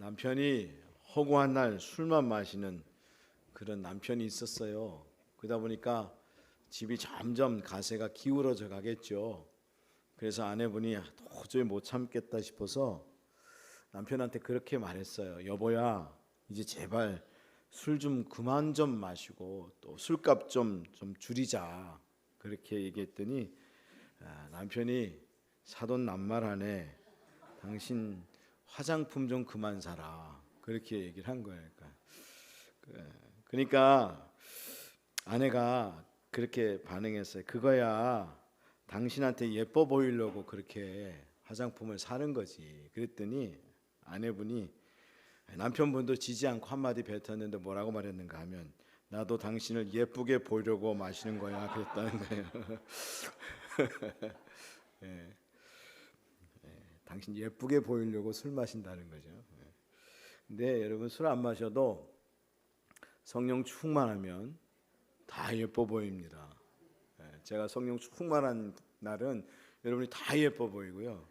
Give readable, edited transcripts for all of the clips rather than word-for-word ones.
남편이 허구한 날 술만 마시는 그런 남편이 있었어요. 그러다 보니까 집이 점점 가세가 기울어져 가겠죠. 그래서 아내분이 도저히 못 참겠다 싶어서 남편한테 그렇게 말했어요. 여보야, 이제 제발 술 좀 그만 좀 마시고 또 술값 좀 줄이자. 그렇게 얘기했더니 남편이 사돈 낱말하네. 당신 화장품 좀 그만 사라. 그렇게 얘기를 한 거예요. 그러니까 아내가 그렇게 반응했어요. 그거야 당신한테 예뻐 보이려고 그렇게 화장품을 사는 거지. 그랬더니 아내분이 남편분도 지지 않고 한마디 뱉었는데 뭐라고 말했는가 하면 나도 당신을 예쁘게 보이려고 마시는 거야. 그랬다는 거예요. 예, 당신 예쁘게 보이려고 술 마신다는 거죠. 근데 여러분 술 안 마셔도 성령 충만하면 다 예뻐 보입니다. 제가 성령 충만한 날은 여러분이 다 예뻐 보이고요.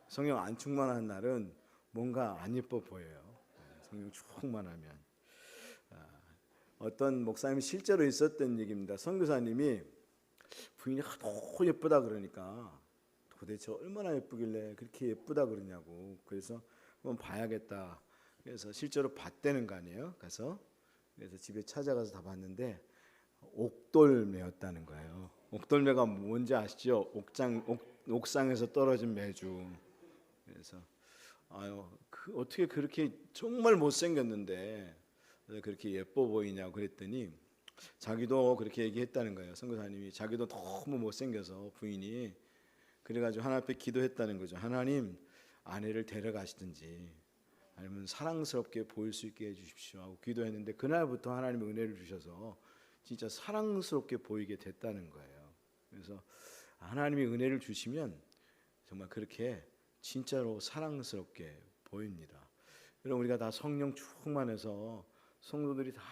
성령 안 충만한 날은 뭔가 안 예뻐 보여요. 성령 충만하면. 어떤 목사님이 실제로 있었던 얘기입니다. 선교사님이 부인이 하도 예쁘다 그러니까 도대체 얼마나 예쁘길래 그렇게 예쁘다 그러냐고. 그래서 한번 봐야겠다. 그래서 실제로 봤다는 거 아니에요. 그래서 집에 찾아가서 다 봤는데 옥돌매였다는 거예요. 옥돌매가 뭔지 아시죠? 옥상에서 떨어진 매주. 그래서 어떻게 그렇게 정말 못생겼는데 그렇게 예뻐 보이냐고 그랬더니 자기도 그렇게 얘기했다는 거예요. 선교사님이 자기도 너무 못생겨서 부인이 그래가지고 하나님 앞에 기도했다는 거죠. 하나님, 아내를 데려가시든지 아니면 사랑스럽게 보일 수 있게 해주십시오 하고 기도했는데 그날부터 하나님의 은혜를 주셔서 진짜 사랑스럽게 보이게 됐다는 거예요. 그래서 하나님이 은혜를 주시면 정말 그렇게 진짜로 사랑스럽게 보입니다. 여러분, 우리가 다 성령 충만해서 성도들이 다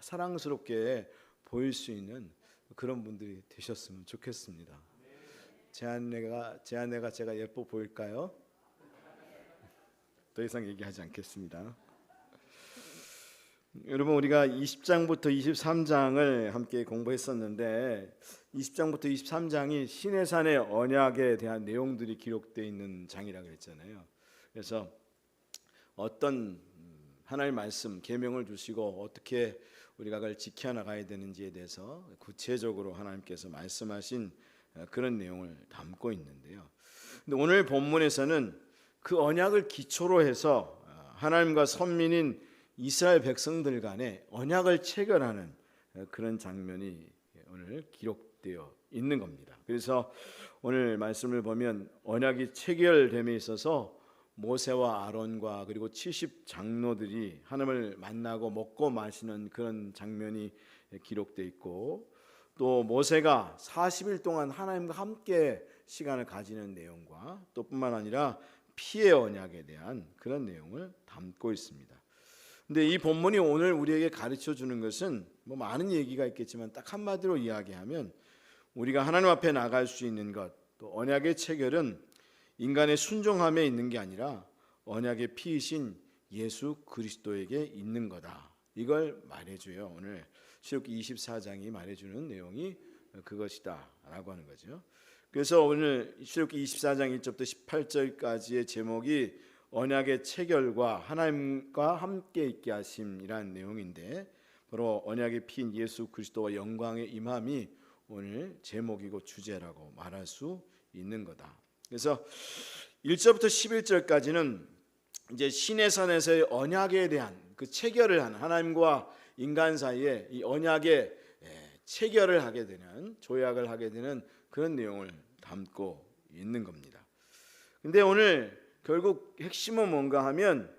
사랑스럽게 보일 수 있는 그런 분들이 되셨으면 좋겠습니다. 제 아내가 제가 예뻐 보일까요? 더 이상 얘기하지 않겠습니다. 여러분, 우리가 20장부터 23장을 함께 공부했었는데 20장부터 23장이 시내산의 언약에 대한 내용들이 기록되어 있는 장이라고 했잖아요. 그래서 어떤 하나님의 말씀, 계명을 주시고 어떻게 우리가 그걸 지켜나가야 되는지에 대해서 구체적으로 하나님께서 말씀하신 그런 내용을 담고 있는데요. 근데 오늘 본문에서는 그 언약을 기초로 해서 하나님과 선민인 이스라엘 백성들 간에 언약을 체결하는 그런 장면이 오늘 기록되어 있는 겁니다. 그래서 오늘 말씀을 보면 언약이 체결됨에 있어서 모세와 아론과 그리고 70 장로들이 하나님을 만나고 먹고 마시는 그런 장면이 기록되어 있고, 또 모세가 40일 동안 하나님과 함께 시간을 가지는 내용과 또 뿐만 아니라 피의 언약에 대한 그런 내용을 담고 있습니다. 근데 이 본문이 오늘 우리에게 가르쳐 주는 것은 뭐 많은 얘기가 있겠지만 딱 한마디로 이야기하면 우리가 하나님 앞에 나갈 수 있는 것, 또 언약의 체결은 인간의 순종함에 있는 게 아니라 언약의 피이신 예수 그리스도에게 있는 거다. 이걸 말해줘요. 오늘 출애굽기 24장이 말해주는 내용이 그것이다 라고 하는 거죠. 그래서 오늘 출애굽기 24장 1절부터 18절까지의 제목이 언약의 체결과 하나님과 함께 있게 하심이라는 내용인데, 바로 언약의 피인 예수 그리스도와 영광의 임함이 오늘 제목이고 주제라고 말할 수 있는 거다. 그래서 1절부터 11절까지는 이제 시내산에서의 언약에 대한 그 체결을 하는, 하나님과 인간 사이에 이 언약의 체결을 하게 되는, 조약을 하게 되는 그런 내용을 담고 있는 겁니다. 근데 오늘 결국 핵심은 뭔가 하면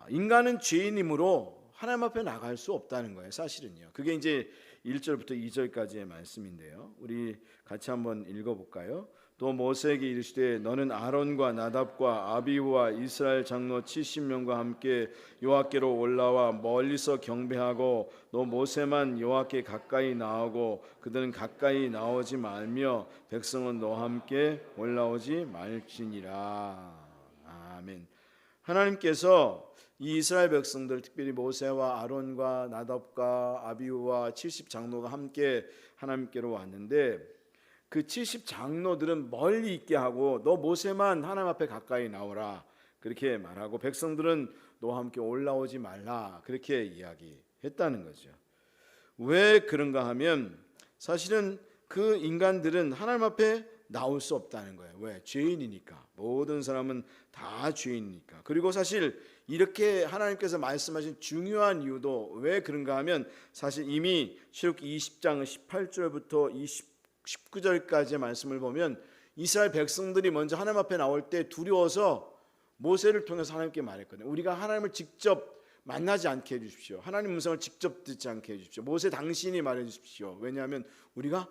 인간은 죄인이므로 하나님 앞에 나갈 수 없다는 거예요. 사실은요. 그게 이제 1절부터 2절까지의 말씀인데요. 우리 같이 한번 읽어볼까요? 또 모세에게 이르시되 너는 아론과 나답과 아비후와 이스라엘 장로 70명과 함께 여호와께로 올라와 멀리서 경배하고 너 모세만 여호와께 가까이 나오고 그들은 가까이 나오지 말며 백성은 너와 함께 올라오지 말지니라. 아멘. 하나님께서 이 이스라엘 백성들, 특별히 모세와 아론과 나답과 아비후와 70 장로가 함께 하나님께로 왔는데, 그 70 장로들은 멀리 있게 하고 너 모세만 하나님 앞에 가까이 나오라 그렇게 말하고, 백성들은 너와 함께 올라오지 말라 그렇게 이야기했다는 거죠. 왜 그런가 하면 사실은 그 인간들은 하나님 앞에 나올 수 없다는 거예요. 왜? 죄인이니까. 모든 사람은 다 죄인이니까. 그리고 사실 이렇게 하나님께서 말씀하신 중요한 이유도 왜 그런가 하면, 사실 이미 출애굽기 20장 18절부터 19절까지의 말씀을 보면 이스라엘 백성들이 먼저 하나님 앞에 나올 때 두려워서 모세를 통해서 하나님께 말했거든요. 우리가 하나님을 직접 만나지 않게 해주십시오. 하나님 음성을 직접 듣지 않게 해주십시오. 모세 당신이 말해 주십시오. 왜냐하면 우리가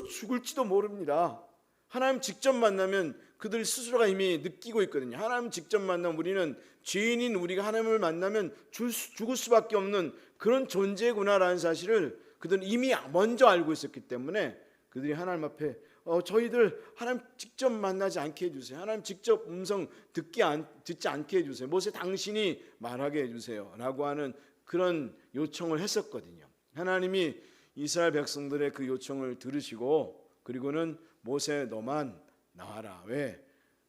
죽을지도 모릅니다. 하나님 직접 만나면 그들 스스로가 이미 느끼고 있거든요. 하나님 직접 만나면 우리는 죄인인 우리가 하나님을 만나면 죽을 수밖에 없는 그런 존재구나라는 사실을 그들은 이미 먼저 알고 있었기 때문에 그들이 하나님 앞에 저희들 하나님 직접 만나지 않게 해주세요. 하나님 직접 음성 듣지 않게 해주세요. 모세 당신이 말하게 해주세요 라고 하는 그런 요청을 했었거든요. 하나님이 이스라엘 백성들의 그 요청을 들으시고, 그리고는 모세 너만 나와라. 왜?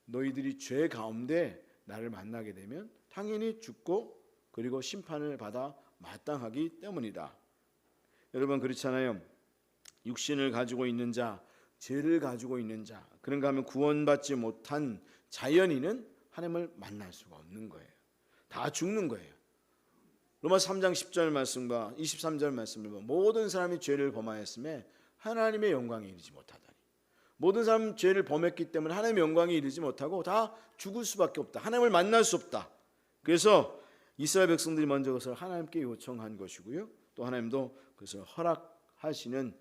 너희들이 죄 가운데 나를 만나게 되면 당연히 죽고 그리고 심판을 받아 마땅하기 때문이다. 여러분 그렇잖아요. 육신을 가지고 있는 자, 죄를 가지고 있는 자, 그런가 하면 구원받지 못한 자연인은 하나님을 만날 수가 없는 거예요. 다 죽는 거예요. 로마서 3장 10절 말씀과 23절 말씀을 보면 모든 사람이 죄를 범하였음에 하나님의 영광에 이르지 못하다니. 모든 사람은 죄를 범했기 때문에 하나님의 영광에 이르지 못하고 다 죽을 수밖에 없다. 하나님을 만날 수 없다. 그래서 이스라엘 백성들이 먼저 그것을 하나님께 요청한 것이고요. 또 하나님도 그것을 허락하시는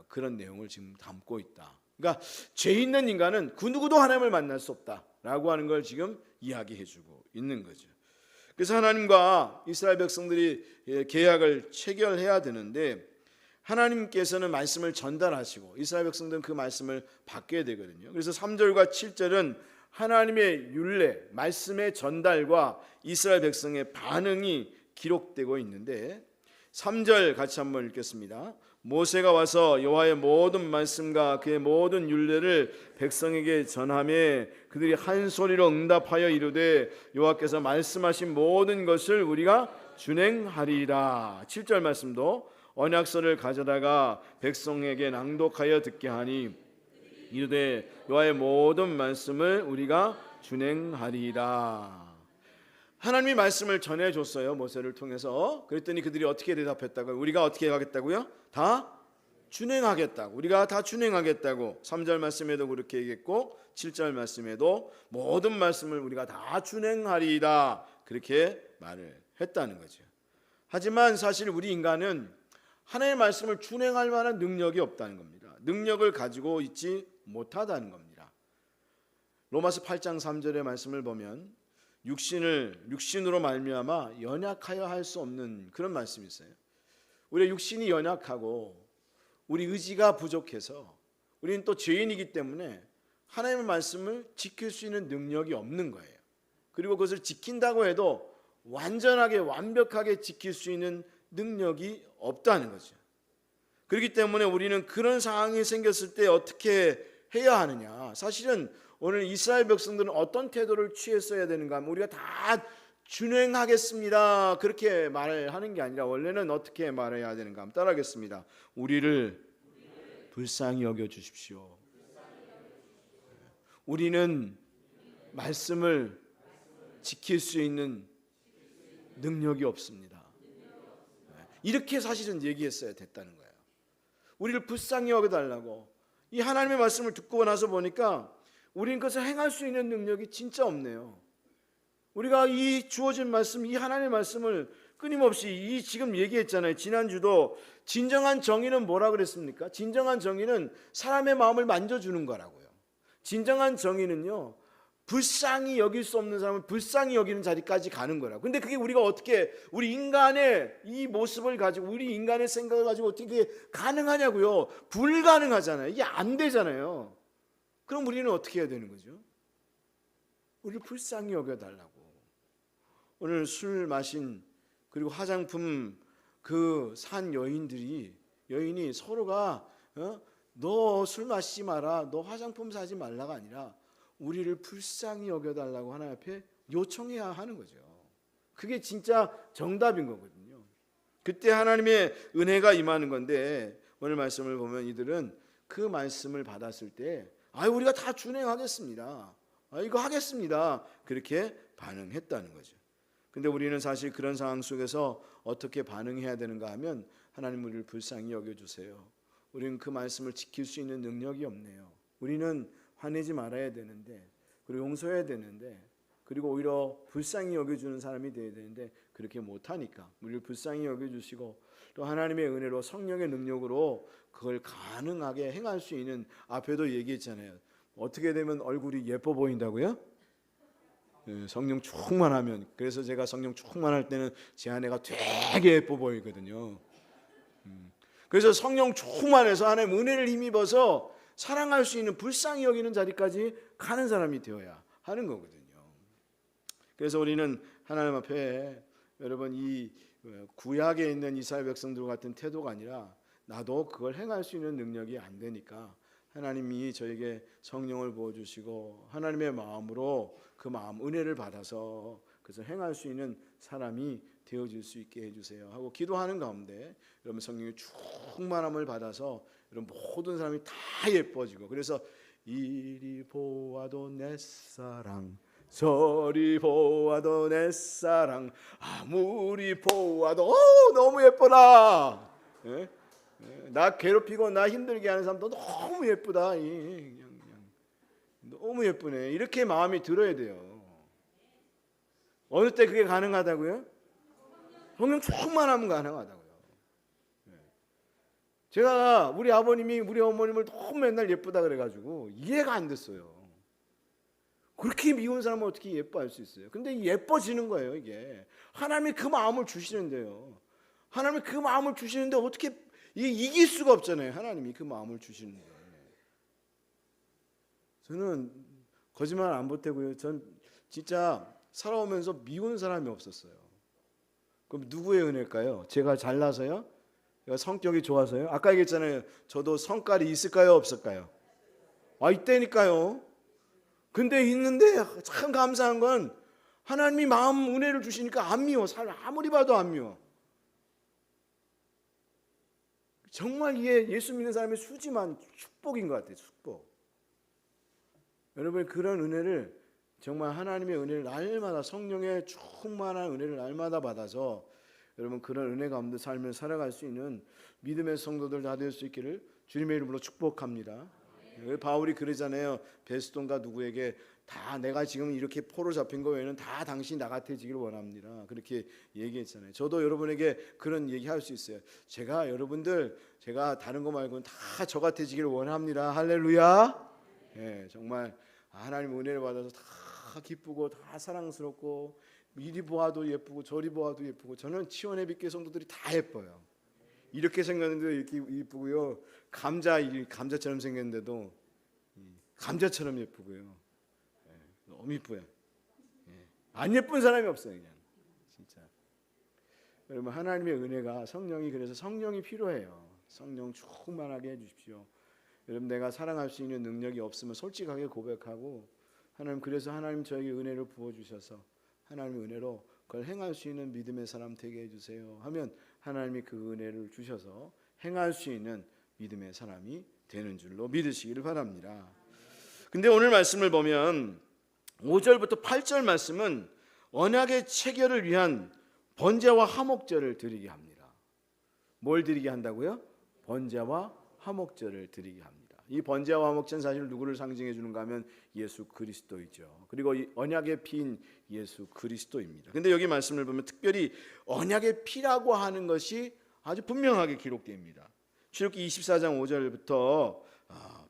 그런 내용을 지금 담고 있다. 그러니까 죄 있는 인간은 그 누구도 하나님을 만날 수 없다라고 하는 걸 지금 이야기해주고 있는 거죠. 그래서 하나님과 이스라엘 백성들이 계약을 체결해야 되는데, 하나님께서는 말씀을 전달하시고 이스라엘 백성들은 그 말씀을 받게 되거든요. 그래서 3절과 7절은 하나님의 율례, 말씀의 전달과 이스라엘 백성의 반응이 기록되고 있는데, 3절 같이 한번 읽겠습니다. 모세가 와서 여호와의 모든 말씀과 그의 모든 율례를 백성에게 전하매 그들이 한 소리로 응답하여 이르되 여호와께서 말씀하신 모든 것을 우리가 준행하리라. 7절 말씀도 언약서를 가져다가 백성에게 낭독하여 듣게 하니 이르되 여호와의 모든 말씀을 우리가 준행하리라. 하나님이 말씀을 전해줬어요. 모세를 통해서. 그랬더니 그들이 어떻게 대답했다고요? 우리가 어떻게 하겠다고요? 다 준행하겠다고. 우리가 다 준행하겠다고. 3절 말씀에도 그렇게 얘기했고 7절 말씀에도 모든 말씀을 우리가 다 준행하리이다 그렇게 말을 했다는 거죠. 하지만 사실 우리 인간은 하나님의 말씀을 준행할 만한 능력이 없다는 겁니다. 능력을 가지고 있지 못하다는 겁니다. 로마서 8장 3절의 말씀을 보면 육신으로 말미암아 연약하여 할 수 없는 그런 말씀이 있어요. 우리의 육신이 연약하고 우리 의지가 부족해서 우리는 또 죄인이기 때문에 하나님의 말씀을 지킬 수 있는 능력이 없는 거예요. 그리고 그것을 지킨다고 해도 완전하게 완벽하게 지킬 수 있는 능력이 없다는 거죠. 그렇기 때문에 우리는 그런 상황이 생겼을 때 어떻게 해야 하느냐. 사실은 오늘 이스라엘 백성들은 어떤 태도를 취했어야 되는가 하면 우리가 다 준행하겠습니다 그렇게 말을 하는 게 아니라 원래는 어떻게 말해야 되는가 하면 따라하겠습니다. 우리를 불쌍히 여겨 주십시오. 우리는 말씀을 지킬 수 있는 능력이 없습니다. 이렇게 사실은 얘기했어야 됐다는 거예요. 우리를 불쌍히 여겨달라고. 이 하나님의 말씀을 듣고 나서 보니까 우리는 그것을 행할 수 있는 능력이 진짜 없네요. 우리가 이 주어진 말씀, 이 하나님의 말씀을 끊임없이 이 지금 얘기했잖아요. 지난주도 진정한 정의는 뭐라 그랬습니까? 진정한 정의는 사람의 마음을 만져주는 거라고요. 진정한 정의는요, 불쌍히 여길 수 없는 사람은 불쌍히 여기는 자리까지 가는 거라고. 근데 그게 우리가 어떻게 우리 인간의 이 모습을 가지고 우리 인간의 생각을 가지고 어떻게 가능하냐고요. 불가능하잖아요. 이게 안 되잖아요. 그럼 우리는 어떻게 해야 되는 거죠? 우리를 불쌍히 여겨달라고. 오늘 술 마신 그리고 화장품 그 산 여인이 서로가 너 술 마시지 마라, 너 화장품 사지 말라가 아니라 우리를 불쌍히 여겨달라고 하나님 앞에 요청해야 하는 거죠. 그게 진짜 정답인 거거든요. 그때 하나님의 은혜가 임하는 건데, 오늘 말씀을 보면 이들은 그 말씀을 받았을 때 우리가 다 준행하겠습니다, 이거 하겠습니다, 그렇게 반응했다는 거죠. 근데 우리는 사실 그런 상황 속에서 어떻게 반응해야 되는가 하면, 하나님 우리를 불쌍히 여겨주세요, 우리는 그 말씀을 지킬 수 있는 능력이 없네요, 우리는 화내지 말아야 되는데, 그리고 용서해야 되는데, 그리고 오히려 불쌍히 여겨주는 사람이 되어야 되는데 그렇게 못하니까 우리를 불쌍히 여겨주시고, 또 하나님의 은혜로 성령의 능력으로 그걸 가능하게 행할 수 있는, 앞에도 얘기했잖아요, 어떻게 되면 얼굴이 예뻐 보인다고요? 성령 충만하면. 그래서 제가 성령 충만할 때는 제 아내가 되게 예뻐 보이거든요. 그래서 성령 충만해서 하나님 은혜를 힘입어서 사랑할 수 있는, 불쌍히 여기는 자리까지 가는 사람이 되어야 하는 거거든요. 그래서 우리는 하나님 앞에, 여러분, 이 구약에 있는 이스라엘 백성들 같은 태도가 아니라, 나도 그걸 행할 수 있는 능력이 안 되니까 하나님이 저에게 성령을 부어주시고 하나님의 마음으로 그 마음 은혜를 받아서 그래서 행할 수 있는 사람이 되어질 수 있게 해주세요 하고 기도하는 가운데, 여러분 성령의 충만함을 받아서 여러분 모든 사람이 다 예뻐지고, 그래서 이리 보아도 내 사랑, 저리 보아도 내 사랑, 아무리 보아도 너무 예뻐라, 나 괴롭히고 나 힘들게 하는 사람도 너무 예쁘다, 그냥 너무 예쁘네, 이렇게 마음이 들어야 돼요. 어느 때 그게 가능하다고요? 성령 충만하면 가능하다고요. 제가 우리 아버님이 우리 어머님을 너무 맨날 예쁘다 그래가지고 이해가 안 됐어요. 그렇게 미운 사람은 어떻게 예뻐할 수 있어요? 근데 예뻐지는 거예요. 이게 하나님이 그 마음을 주시는데요, 하나님이 그 마음을 주시는데 어떻게 이길 수가 없잖아요. 하나님이 그 마음을 주시는데. 저는 거짓말 안 보태고요, 전 진짜 살아오면서 미운 사람이 없었어요. 그럼 누구의 은혜일까요? 제가 잘나서요? 제가 성격이 좋아서요? 아까 얘기했잖아요, 저도 성깔이 있을까요, 없을까요? 있다니까요. 근데 있는데 참 감사한 건 하나님이 마음 은혜를 주시니까 안 미워. 아무리 봐도 안 미워. 정말 이게 예수 믿는 사람의 수지만 축복인 것 같아요. 축복. 여러분, 그런 은혜를, 정말 하나님의 은혜를 날마다, 성령의 충만한 은혜를 날마다 받아서 여러분 그런 은혜 가운데 삶을 살아갈 수 있는 믿음의 성도들 다 될 수 있기를 주님의 이름으로 축복합니다. 바울이 그러잖아요, 베스돈과 누구에게 다 내가 지금 이렇게 포로 잡힌 거 외에는 다 당신이 나 같아지기를 원합니다, 그렇게 얘기했잖아요. 저도 여러분에게 그런 얘기할 수 있어요. 제가 다른 거 말고는 다 저 같아지기를 원합니다. 할렐루야. 정말 하나님 은혜를 받아서 다 기쁘고 다 사랑스럽고, 이리 보아도 예쁘고 저리 보아도 예쁘고, 저는 치원의 빛교 성도들이 다 예뻐요. 이렇게 생겼는데 이렇게 예쁘고요, 감자처럼 생겼는데도 감자처럼 예쁘고요, 너무 예뻐요. 안 예쁜 사람이 없어요, 그냥 진짜. 여러분, 하나님의 은혜가, 성령이, 그래서 성령이 필요해요. 성령 충만하게 해주십시오. 여러분, 내가 사랑할 수 있는 능력이 없으면 솔직하게 고백하고, 하나님, 그래서 하나님 저에게 은혜를 부어주셔서 하나님의 은혜로 그걸 행할 수 있는 믿음의 사람 되게 해주세요 하면, 하나님이 그 은혜를 주셔서 행할 수 있는 믿음의 사람이 되는 줄로 믿으시기를 바랍니다. 근데 오늘 말씀을 보면 5절부터 8절 말씀은 언약의 체결을 위한 번제와 화목제를 드리게 합니다. 뭘 드리게 한다고요? 번제와 화목제를 드리게 합니다. 이 번제와 화목제는 사실 누구를 상징해 주는가 하면 예수 그리스도이죠. 그리고 이 언약의 피인 예수 그리스도입니다. 근데 여기 말씀을 보면 특별히 언약의 피라고 하는 것이 아주 분명하게 기록됩니다. 출애굽기 24장 5절부터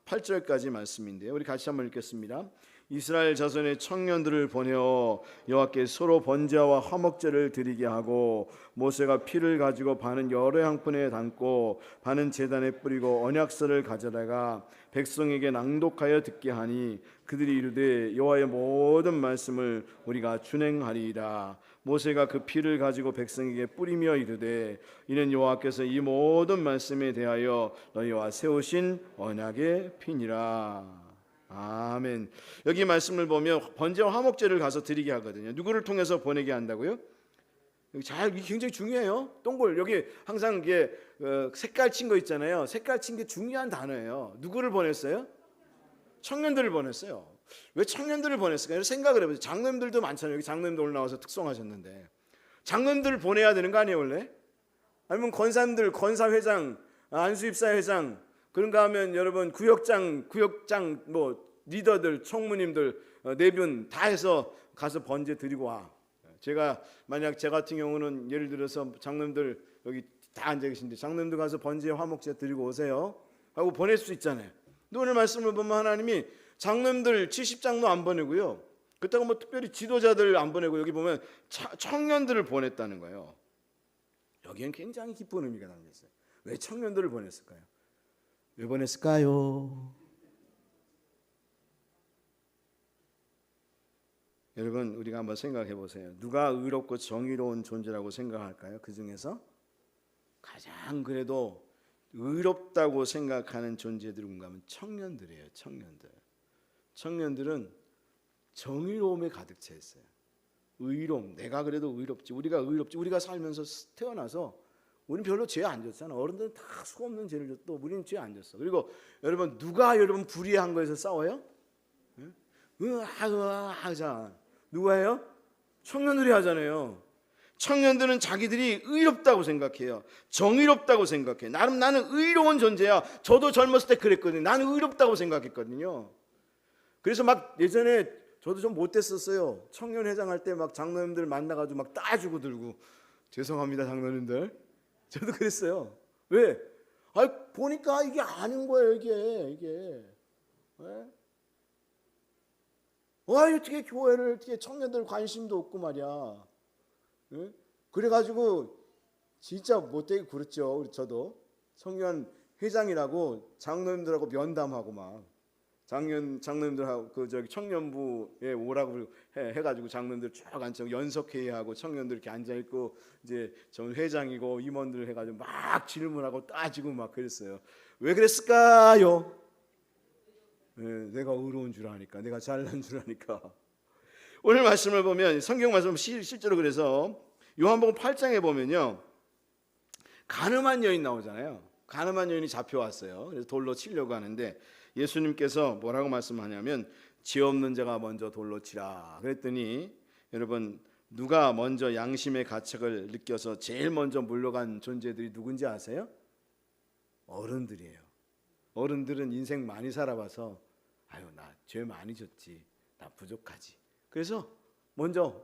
8절까지 말씀인데요, 우리 같이 한번 읽겠습니다. 이스라엘 자손의 청년들을 보내어 여호와께 서로 번제와 화목제를 드리게 하고, 모세가 피를 가지고 반은 여러 향분에 담고 반은 제단에 뿌리고 언약서를 가져다가 백성에게 낭독하여 듣게 하니, 그들이 이르되 여호와의 모든 말씀을 우리가 준행하리이다. 모세가 그 피를 가지고 백성에게 뿌리며 이르되 이는 여호와께서 이 모든 말씀에 대하여 너희와 세우신 언약의 피니라. 아멘. 여기 말씀을 보면 번제와 화목제를 가서 드리게 하거든요. 누구를 통해서 보내게 한다고요? 잘, 이게 굉장히 중요해요. 동글 여기 항상 이게 색깔 친 거 있잖아요. 색깔 친 게 중요한 단어예요. 누구를 보냈어요? 청년들을 보냈어요. 왜 청년들을 보냈을까요? 생각을 해보세요. 장로님들도 많잖아요. 여기 장로님도 오늘 나와서 특송하셨는데 장로님들을 보내야 되는 거 아니에요 원래? 아니면 권사님들, 권사회장, 안수입사회장 그런가 하면 여러분 구역장 뭐 리더들, 총무님들 내분 다 해서 가서 번제 드리고 와. 제가 만약 제 같은 경우는 예를 들어서 장로님들 여기 다 앉아 계신데 장로님들 가서 번제 화목제 드리고 오세요 하고 보낼 수 있잖아요. 근데 오늘 말씀을 보면 하나님이 장로님들 70장로 안 보내고요. 그렇다고 뭐 특별히 지도자들 안 보내고 여기 보면 청년들을 보냈다는 거예요. 여기엔 굉장히 기쁜 의미가 담겨 있어요. 왜 청년들을 보냈을까요? 왜 보냈을까요? 여러분 우리가 한번 생각해 보세요. 누가 의롭고 정의로운 존재라고 생각할까요? 그 중에서 가장 그래도 의롭다고 생각하는 존재들이 뭔가 하면 청년들이에요. 청년들은 정의로움에 가득 차 있어요. 의로움, 내가 그래도 의롭지, 우리가 의롭지. 우리가 살면서 태어나서 우리는 별로 죄 안 졌잖아. 어른들은 다 수없는 죄를 졌고 우리는 죄 안 졌어. 그리고 여러분 누가 여러분 불의한 거에서 싸워요? 하자. 누가 해요? 청년들이 하잖아요. 청년들은 자기들이 의롭다고 생각해요. 정의롭다고 생각해. 나는 의로운 존재야. 저도 젊었을 때 그랬거든요. 나는 의롭다고 생각했거든요. 그래서 막 예전에 저도 좀 못됐었어요. 청년회장 할 때 막 장로님들 만나가지고 막 따주고 들고 죄송합니다 장로님들. 저도 그랬어요. 왜? 보니까 이게 아닌 거예요 이게. 왜? 어떻게 교회를 어떻게 청년들 관심도 없고 말이야. 네? 그래가지고 진짜 못되게 굴었죠. 저도 청년 회장이라고 장로님들하고 면담하고 막 장로님들하고 그 저기 청년부에 오라고 해가지고 장로님들 쭉 앉아 연석회의하고 청년들 이렇게 앉아 있고 이제 전 회장이고 임원들 해가지고 막 질문하고 따지고 막 그랬어요. 왜 그랬을까요? 내가 의로운 줄 아니까, 내가 잘난 줄 아니까. 오늘 말씀을 보면 성경 말씀 실제로 그래서 요한복음 8장에 보면요 간음한 여인 나오잖아요. 간음한 여인이 잡혀왔어요. 그래서 돌로 치려고 하는데 예수님께서 뭐라고 말씀하냐면 죄 없는 자가 먼저 돌로 치라 그랬더니 여러분 누가 먼저 양심의 가책을 느껴서 제일 먼저 물러간 존재들이 누군지 아세요? 어른들이에요. 어른들은 인생 많이 살아봐서 나 죄 많이 졌지, 나 부족하지. 그래서 먼저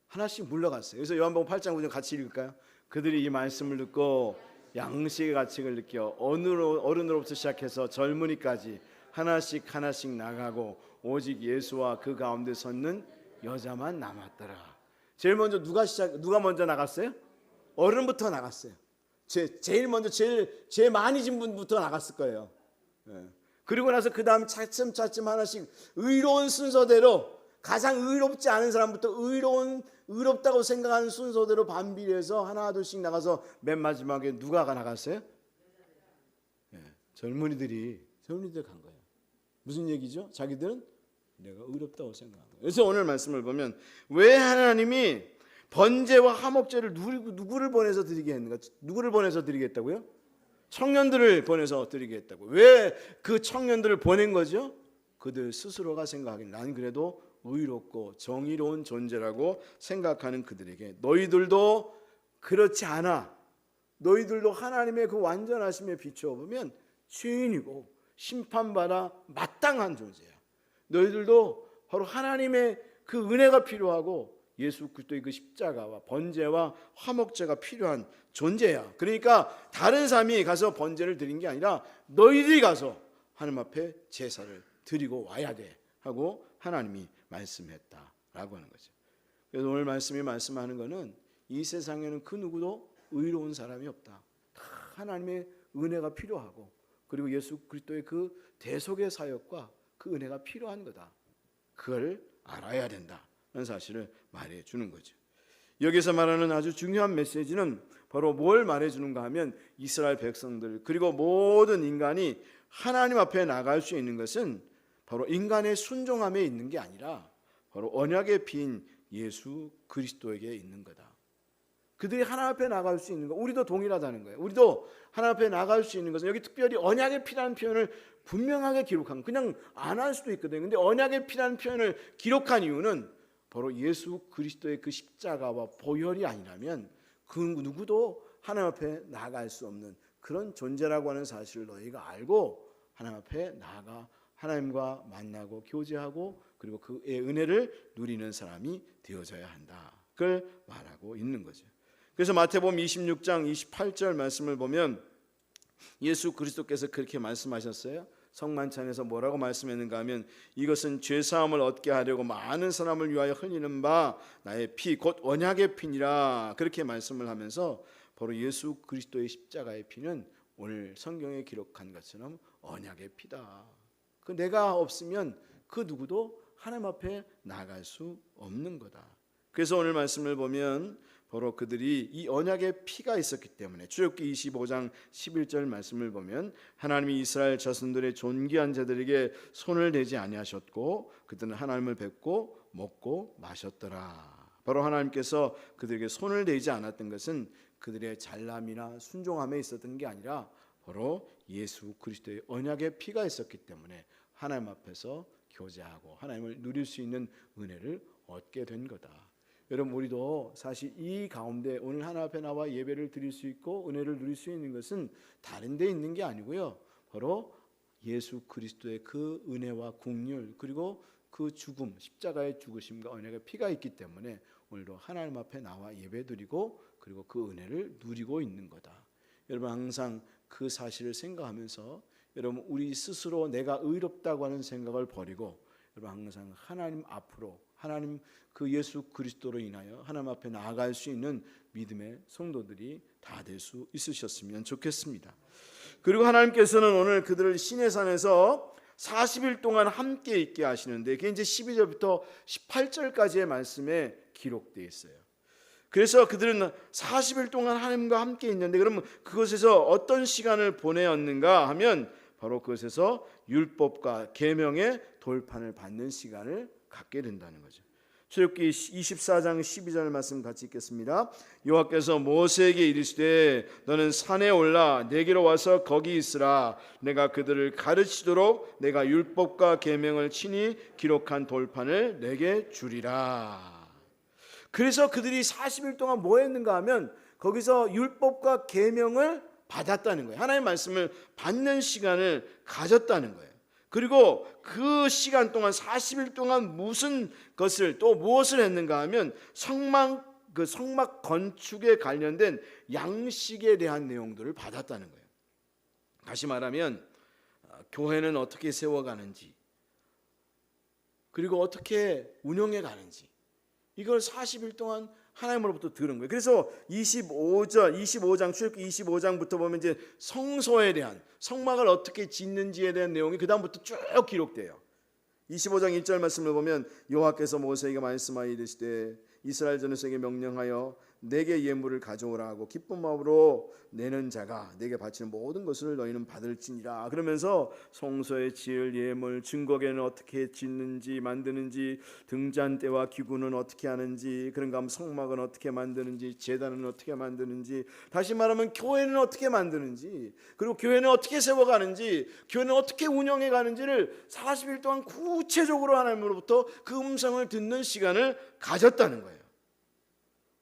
하나씩 물러갔어요. 그래서 요한복음 8장 9절 같이 읽을까요? 그들이 이 말씀을 듣고 양식의 가책을 느껴 어른으로부터 시작해서 젊은이까지 하나씩 나가고 오직 예수와 그 가운데 섰는 여자만 남았더라. 제일 먼저 누가 먼저 나갔어요? 어른부터 나갔어요. 제일 먼저 제일 많이 진 분부터 나갔을 거예요. 그리고 나서 그 다음 차츰 하나씩 의로운 순서대로 가장 의롭지 않은 사람부터 의롭다고 생각하는 순서대로 반비례해서 하나 둘씩 나가서 맨 마지막에 누가 나갔어요? 젊은이들 간 거예요. 무슨 얘기죠? 자기들은 내가 의롭다고 생각한 거예요. 그래서 오늘 말씀을 보면 왜 하나님이 번제와 화목제를 누구를 보내서 드리게 했는가? 누구를 보내서 드리겠다고요? 청년들을 보내서 드리게 했다고. 왜 그 청년들을 보낸 거죠? 그들 스스로가 생각하기에 난 그래도 의롭고 정의로운 존재라고 생각하는 그들에게 너희들도 그렇지 않아. 너희들도 하나님의 그 완전하심에 비추어보면 죄인이고 심판받아 마땅한 존재야. 너희들도 바로 하나님의 그 은혜가 필요하고 예수 그리스도의 그 십자가와 번제와 화목제가 필요한 존재야. 그러니까 다른 사람이 가서 번제를 드린 게 아니라 너희들이 가서 하나님 앞에 제사를 드리고 와야 돼 하고 하나님이 말씀했다라고 하는 거죠. 그래서 오늘 말씀이 말씀하는 것은 이 세상에는 그 누구도 의로운 사람이 없다. 다 하나님의 은혜가 필요하고 그리고 예수 그리스도의 그 대속의 사역과 그 은혜가 필요한 거다. 그걸 알아야 된다는 사실을 말해 주는 거죠. 여기서 말하는 아주 중요한 메시지는 바로 뭘 말해주는가 하면 이스라엘 백성들 그리고 모든 인간이 하나님 앞에 나갈 수 있는 것은 바로 인간의 순종함에 있는 게 아니라 바로 언약의 피인 예수 그리스도에게 있는 거다. 그들이 하나님 앞에 나갈 수 있는 거, 우리도 동일하다는 거예요. 우리도 하나님 앞에 나갈 수 있는 것은 여기 특별히 언약의 피라는 표현을 분명하게 기록한, 그냥 안 할 수도 있거든요. 근데 언약의 피라는 표현을 기록한 이유는 바로 예수 그리스도의 그 십자가와 보혈이 아니라면 그 누구도 하나님 앞에 나아갈 수 없는 그런 존재라고 하는 사실을 너희가 알고 하나님 앞에 나아가 하나님과 만나고 교제하고 그리고 그의 은혜를 누리는 사람이 되어져야 한다. 그걸 말하고 있는 거죠. 그래서 마태복음 26장 28절 말씀을 보면 예수 그리스도께서 그렇게 말씀하셨어요. 성만찬에서 뭐라고 말씀했는가 하면 이것은 죄사함을 얻게 하려고 많은 사람을 위하여 흘리는 바 나의 피 곧 언약의 피니라 그렇게 말씀을 하면서 바로 예수 그리스도의 십자가의 피는 오늘 성경에 기록한 것처럼 언약의 피다. 그 내가 없으면 그 누구도 하나님 앞에 나갈 수 없는 거다. 그래서 오늘 말씀을 보면 바로 그들이 이 언약의 피가 있었기 때문에 출애굽기 25장 11절 말씀을 보면 하나님이 이스라엘 자손들의 존귀한 자들에게 손을 대지 아니하셨고 그들은 하나님을 뵙고 먹고 마셨더라. 바로 하나님께서 그들에게 손을 대지 않았던 것은 그들의 잘남이나 순종함에 있었던 게 아니라 바로 예수 그리스도의 언약의 피가 있었기 때문에 하나님 앞에서 교제하고 하나님을 누릴 수 있는 은혜를 얻게 된 거다. 여러분 우리도 사실 이 가운데 오늘 하나님 앞에 나와 예배를 드릴 수 있고 은혜를 누릴 수 있는 것은 다른 데 있는 게 아니고요. 바로 예수 그리스도의 그 은혜와 긍휼 그리고 그 죽음, 십자가의 죽으심과 언약의 피가 있기 때문에 오늘도 하나님 앞에 나와 예배 드리고 그리고 그 은혜를 누리고 있는 거다. 여러분 항상 그 사실을 생각하면서 여러분 우리 스스로 내가 의롭다고 하는 생각을 버리고 여러분 항상 하나님 앞으로 하나님 그 예수 그리스도로 인하여 하나님 앞에 나아갈 수 있는 믿음의 성도들이 다 될 수 있으셨으면 좋겠습니다. 그리고 하나님께서는 오늘 그들을 시내산에서 40일 동안 함께 있게 하시는데 그게 이제 12절부터 18절까지의 말씀에 기록되어 있어요. 그래서 그들은 40일 동안 하나님과 함께 있는데 그러면 그곳에서 어떤 시간을 보내었는가 하면 바로 그것에서 율법과 계명의 돌판을 받는 시간을 갖게 된다는 거죠. 출애굽기 24장 12절 말씀 같이 읽겠습니다. 여호와께서 모세에게 이르시되 너는 산에 올라 내게로 와서 거기 있으라. 내가 그들을 가르치도록 내가 율법과 계명을 친히 기록한 돌판을 내게 주리라. 그래서 그들이 40일 동안 뭐 했는가 하면 거기서 율법과 계명을 받았다는 거예요. 하나님의 말씀을 받는 시간을 가졌다는 거예요. 그리고 그 시간 동안 40일 동안 무슨 것을 또 무엇을 했는가 하면 성막 건축에 관련된 양식에 대한 내용들을 받았다는 거예요. 다시 말하면 교회는 어떻게 세워가는지 그리고 어떻게 운영해 가는지 이걸 40일 동안 하나님으로부터 들은 거예요. 그래서 25장 출애굽기 25장부터 보면 이제 성소에 대한 성막을 어떻게 짓는지에 대한 내용이 그 다음부터 쭉 기록돼요. 25장 1절 말씀을 보면 여호와께서 모세에게 말씀하여 이르시되 이스라엘 전에서에게 명령하여 내게 예물을 가져오라 하고 기쁜 마음으로 내는 자가 내게 바치는 모든 것을 너희는 받을지니라. 그러면서 성소에 지을 예물, 증거궤는 어떻게 짓는지 만드는지, 등잔대와 기구는 어떻게 하는지, 그런가 하면 성막은 어떻게 만드는지, 제단은 어떻게 만드는지, 다시 말하면 교회는 어떻게 만드는지, 그리고 교회는 어떻게 세워가는지, 교회는 어떻게 운영해 가는지를 40일 동안 구체적으로 하나님으로부터 그 음성을 듣는 시간을 가졌다는 거예요.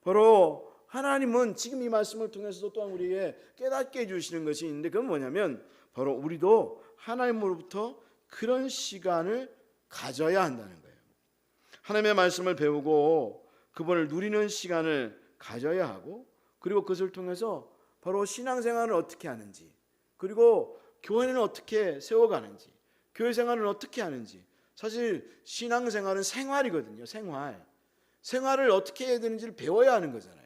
바로 하나님은 지금 이 말씀을 통해서도 또한 우리에게 깨닫게 해주시는 것이 있는데 그건 뭐냐면 바로 우리도 하나님으로부터 그런 시간을 가져야 한다는 거예요. 하나님의 말씀을 배우고 그분을 누리는 시간을 가져야 하고 그리고 그것을 통해서 바로 신앙생활을 어떻게 하는지 그리고 교회는 어떻게 세워가는지 교회 생활은 어떻게 하는지 사실 신앙생활은 생활이거든요. 생활을 어떻게 해야 되는지를 배워야 하는 거잖아요.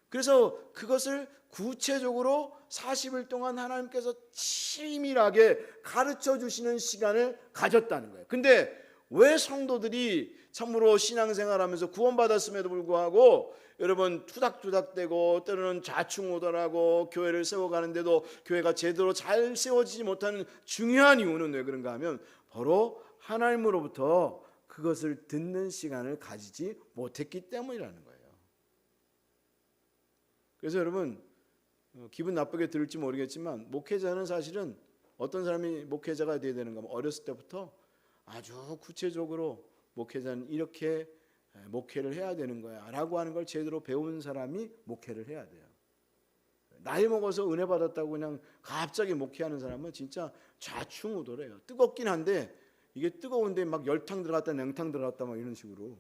그래서 그것을 구체적으로 40일 동안 하나님께서 치밀하게 가르쳐 주시는 시간을 가졌다는 거예요. 근데 왜 성도들이 참으로 신앙생활하면서 구원받았음에도 불구하고 여러분 투닥투닥대고 때로는 좌충우돌하고 교회를 세워가는데도 교회가 제대로 잘 세워지지 못하는 중요한 이유는 왜 그런가 하면 바로 하나님으로부터 그것을 듣는 시간을 가지지 못했기 때문이라는 거예요. 그래서 여러분 기분 나쁘게 들을지 모르겠지만 목회자는 사실은 어떤 사람이 목회자가 돼야 되는가 하면 어렸을 때부터 아주 구체적으로 목회자는 이렇게 목회를 해야 되는 거야 라고 하는 걸 제대로 배운 사람이 목회를 해야 돼요. 나이 먹어서 은혜 받았다고 그냥 갑자기 목회하는 사람은 진짜 좌충우돌해요. 뜨겁긴 한데 이게 뜨거운데 막 열탕 들어갔다 냉탕 들어갔다 막 이런 식으로.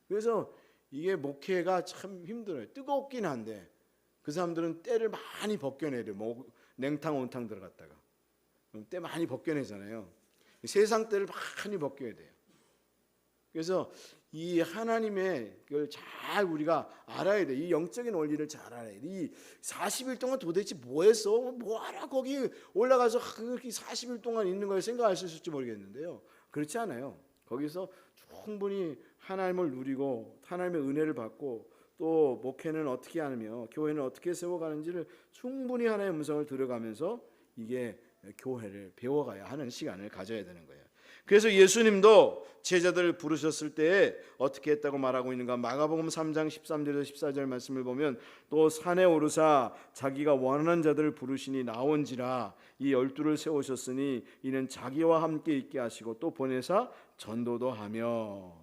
그래서 이게 목회가 참 힘들어요. 뜨겁긴 한데 그 사람들은 때를 많이 벗겨내려. 뭐 냉탕 온탕 들어갔다가 때 많이 벗겨내잖아요. 세상 때를 많이 벗겨야 돼요. 그래서 이 하나님의 걸 잘 우리가 알아야 돼. 이 영적인 원리를 잘 알아야 돼. 이 40일 동안 도대체 뭐 했어? 뭐하라 거기 올라가서 그렇게 40일 동안 있는 걸 생각할 수 있을지 모르겠는데요. 그렇지 않아요. 거기서 충분히 하나님을 누리고 하나님의 은혜를 받고 또 목회는 어떻게 하며 교회는 어떻게 세워가는지를 충분히 하나님의 음성을 들어가면서 이게 교회를 배워가야 하는 시간을 가져야 되는 거예요. 그래서 예수님도 제자들을 부르셨을 때 어떻게 했다고 말하고 있는가? 마가복음 3장 13절에서 14절 말씀을 보면 또 산에 오르사 자기가 원하는 자들을 부르시니 나온지라 이 12를 세우셨으니 이는 자기와 함께 있게 하시고 또 보내사 전도도 하며.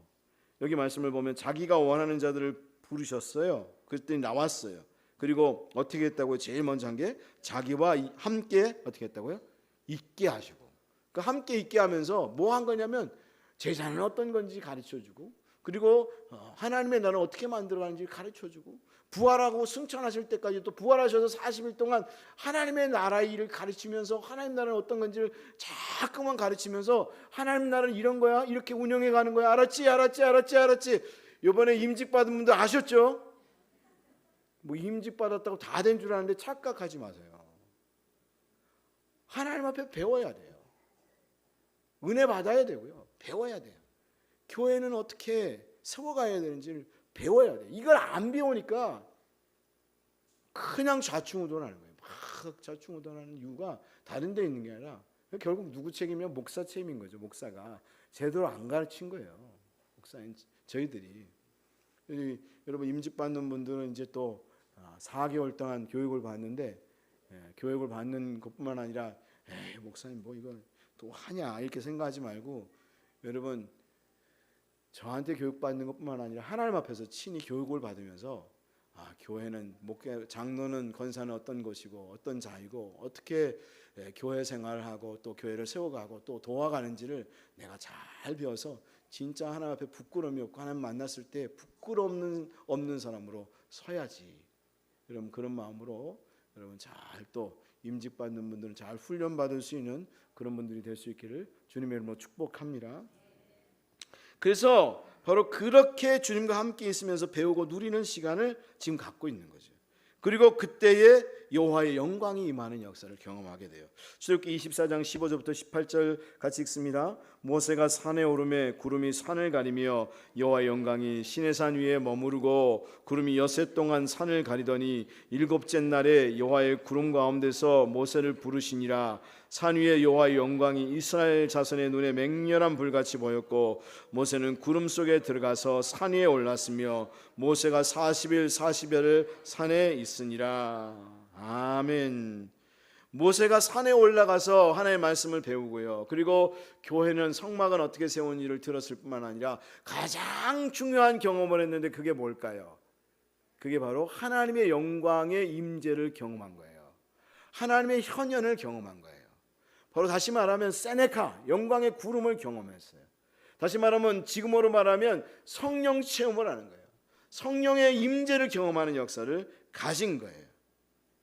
여기 말씀을 보면 자기가 원하는 자들을 부르셨어요. 그랬더니 나왔어요. 그리고 어떻게 했다고요? 제일 먼저 한 게 자기와 함께 어떻게 했다고요? 있게 하시고. 그 함께 있게 하면서 뭐 한 거냐면 제자는 어떤 건지 가르쳐주고 그리고 하나님의 나라를 어떻게 만들어가는지 가르쳐주고 부활하고 승천하실 때까지 또 부활하셔서 40일 동안 하나님의 나라의 일을 가르치면서 하나님 나라는 어떤 건지를 자꾸만 가르치면서 하나님 나라는 이런 거야 이렇게 운영해 가는 거야 알았지 알았지 알았지 알았지. 이번에 임직 받은 분들 아셨죠? 뭐 임직 받았다고 다 된 줄 아는데 착각하지 마세요. 하나님 앞에 배워야 돼요. 은혜 받아야 되고요. 배워야 돼요. 교회는 어떻게 세워가야 되는지를 배워야 돼요. 이걸 안 배우니까 그냥 좌충우돌하는 거예요. 막 좌충우돌하는 이유가 다른 데 있는 게 아니라 결국 누구 책임이면 목사 책임인 거죠. 목사가 제대로 안 가르친 거예요. 목사인 저희들이. 여러분 임직 받는 분들은 이제 또 4개월 동안 교육을 받는데 교육을 받는 것뿐만 아니라 목사님 뭐 이거 또 하냐 이렇게 생각하지 말고 여러분 저한테 교육받는 것뿐만 아니라 하나님 앞에서 친히 교육을 받으면서 교회는 목회 장로는 권사는 어떤 것이고 어떤 자이고 어떻게 교회 생활을 하고 또 교회를 세워가고 또 도와가는지를 내가 잘 배워서 진짜 하나님 앞에 부끄러움이 없고 하나님 만났을 때 부끄러움 없는 사람으로 서야지. 여러분 그런 마음으로 여러분 잘 또 임직 받는 분들은 잘 훈련 받을 수 있는 그런 분들이 될 수 있기를 주님의 이름으로 축복합니다. 그래서 바로 그렇게 주님과 함께 있으면서 배우고 누리는 시간을 지금 갖고 있는 거죠. 그리고 그때에 여호와의 영광이 임하는 역사를 경험하게 돼요. 출애굽기 24장 15절부터 18절 같이 읽습니다. 모세가 산에 오르매 구름이 산을 가리며 여호와의 영광이 시내산 위에 머무르고 구름이 엿새 동안 산을 가리더니 일곱째 날에 여호와의 구름 가운데서 모세를 부르시니라. 산 위에 여호와의 영광이 이스라엘 자손의 눈에 맹렬한 불같이 보였고 모세는 구름 속에 들어가서 산 위에 올랐으며 모세가 40일 40여를 산에 있으니라. 아멘. 모세가 산에 올라가서 하나님의 말씀을 배우고요. 그리고 교회는 성막은 어떻게 세우는지를 들었을 뿐만 아니라 가장 중요한 경험을 했는데 그게 뭘까요? 그게 바로 하나님의 영광의 임재를 경험한 거예요. 하나님의 현현을 경험한 거예요. 바로 다시 말하면 세네카, 영광의 구름을 경험했어요. 다시 말하면 지금으로 말하면 성령 체험을 하는 거예요. 성령의 임재를 경험하는 역사를 가진 거예요.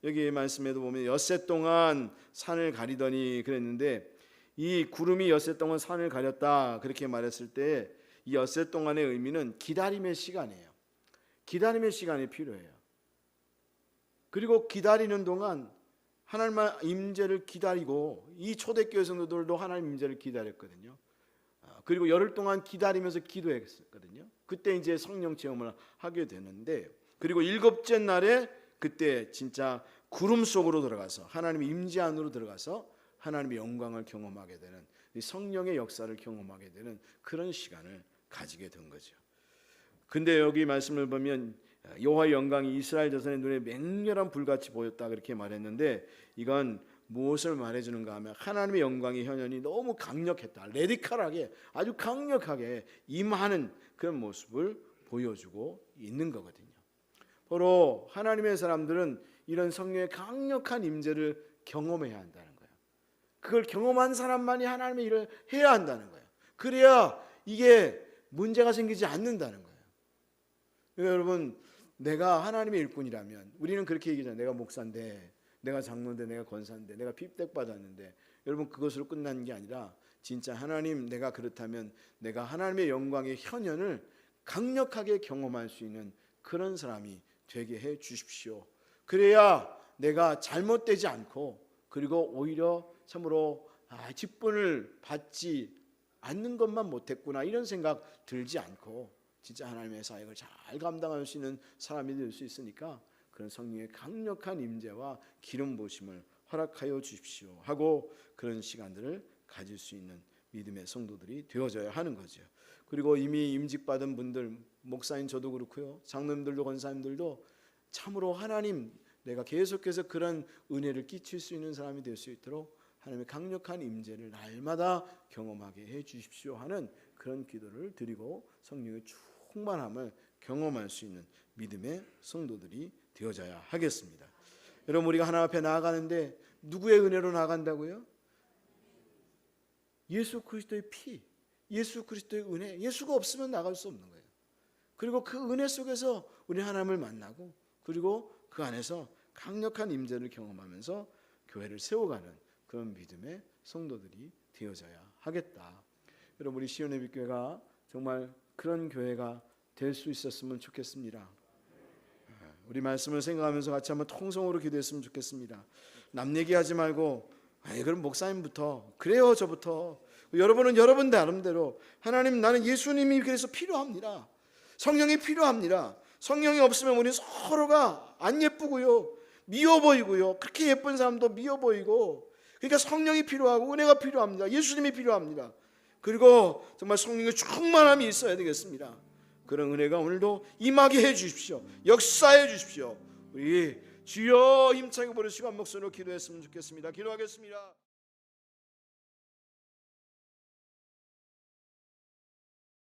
여기 말씀에도 보면 엿새 동안 산을 가리더니 그랬는데 이 구름이 엿새 동안 산을 가렸다 그렇게 말했을 때 이 엿새 동안의 의미는 기다림의 시간이에요. 기다림의 시간이 필요해요. 그리고 기다리는 동안 하나님의 임재를 기다리고 이 초대교회 성도들도 하나님 임재를 기다렸거든요. 그리고 열흘 동안 기다리면서 기도했거든요. 그때 이제 성령 체험을 하게 되는데, 그리고 일곱째 날에 그때 진짜 구름 속으로 들어가서 하나님의 임재 안으로 들어가서 하나님의 영광을 경험하게 되는, 성령의 역사를 경험하게 되는 그런 시간을 가지게 된 거죠. 근데 여기 말씀을 보면 여호와의 영광이 이스라엘 자손의 눈에 맹렬한 불같이 보였다 그렇게 말했는데, 이건 무엇을 말해주는가 하면 하나님의 영광의 현현이 너무 강력했다, 레디컬하게 아주 강력하게 임하는 그런 모습을 보여주고 있는 거거든요. 바로 하나님의 사람들은 이런 성령의 강력한 임재를 경험해야 한다는 거예요. 그걸 경험한 사람만이 하나님의 일을 해야 한다는 거예요. 그래야 이게 문제가 생기지 않는다는 거예요. 여러분, 내가 하나님의 일꾼이라면 우리는 그렇게 얘기하잖아요. 내가 목사인데, 내가 장로인데, 내가 권사인데, 내가 피백 받았는데, 여러분 그것으로 끝나는 게 아니라 진짜 하나님, 내가 그렇다면 내가 하나님의 영광의 현현을 강력하게 경험할 수 있는 그런 사람이 되게 해 주십시오. 그래야 내가 잘못되지 않고, 그리고 오히려 참으로 직분을 받지 않는 것만 못했구나 이런 생각 들지 않고 진짜 하나님의 사역을 잘 감당할 수 있는 사람이 될 수 있으니까 그런 성령의 강력한 임재와 기름 부으심을 허락하여 주십시오 하고 그런 시간들을 가질 수 있는 믿음의 성도들이 되어져야 하는 거죠. 그리고 이미 임직받은 분들, 목사인 저도 그렇고요, 장로님들도 권사님들도 참으로 하나님, 내가 계속해서 그런 은혜를 끼칠 수 있는 사람이 될 수 있도록 하나님의 강력한 임재를 날마다 경험하게 해 주십시오 하는 그런 기도를 드리고 성령의 충만함을 경험할 수 있는 믿음의 성도들이 되어져야 하겠습니다. 여러분, 우리가 하나님 앞에 나아가는데 누구의 은혜로 나아간다고요? 예수 그리스도의 피, 예수 그리스도의 은혜, 예수가 없으면 나갈 수 없는 거예요. 그리고 그 은혜 속에서 우리 하나님을 만나고, 그리고 그 안에서 강력한 임재를 경험하면서 교회를 세워가는 그런 믿음의 성도들이 되어져야 하겠다. 여러분, 우리 시온의 빛교회가 정말 그런 교회가 될 수 있었으면 좋겠습니다. 우리 말씀을 생각하면서 같이 한번 통성으로 기도했으면 좋겠습니다. 남 얘기하지 말고 그럼 목사님부터, 그래요 저부터, 여러분은 여러분 나름대로 하나님, 나는 예수님이 그래서 필요합니다. 성령이 필요합니다. 성령이 없으면 우리 서로가 안 예쁘고요, 미워 보이고요, 그렇게 예쁜 사람도 미워 보이고, 그러니까 성령이 필요하고 은혜가 필요합니다. 예수님이 필요합니다. 그리고 정말 성령의 충만함이 있어야 되겠습니다. 그런 은혜가 오늘도 임하게 해 주십시오. 역사해 주십시오. 우리 주여 힘차게 부르시고 한 목소리로 기도했으면 좋겠습니다. 기도하겠습니다.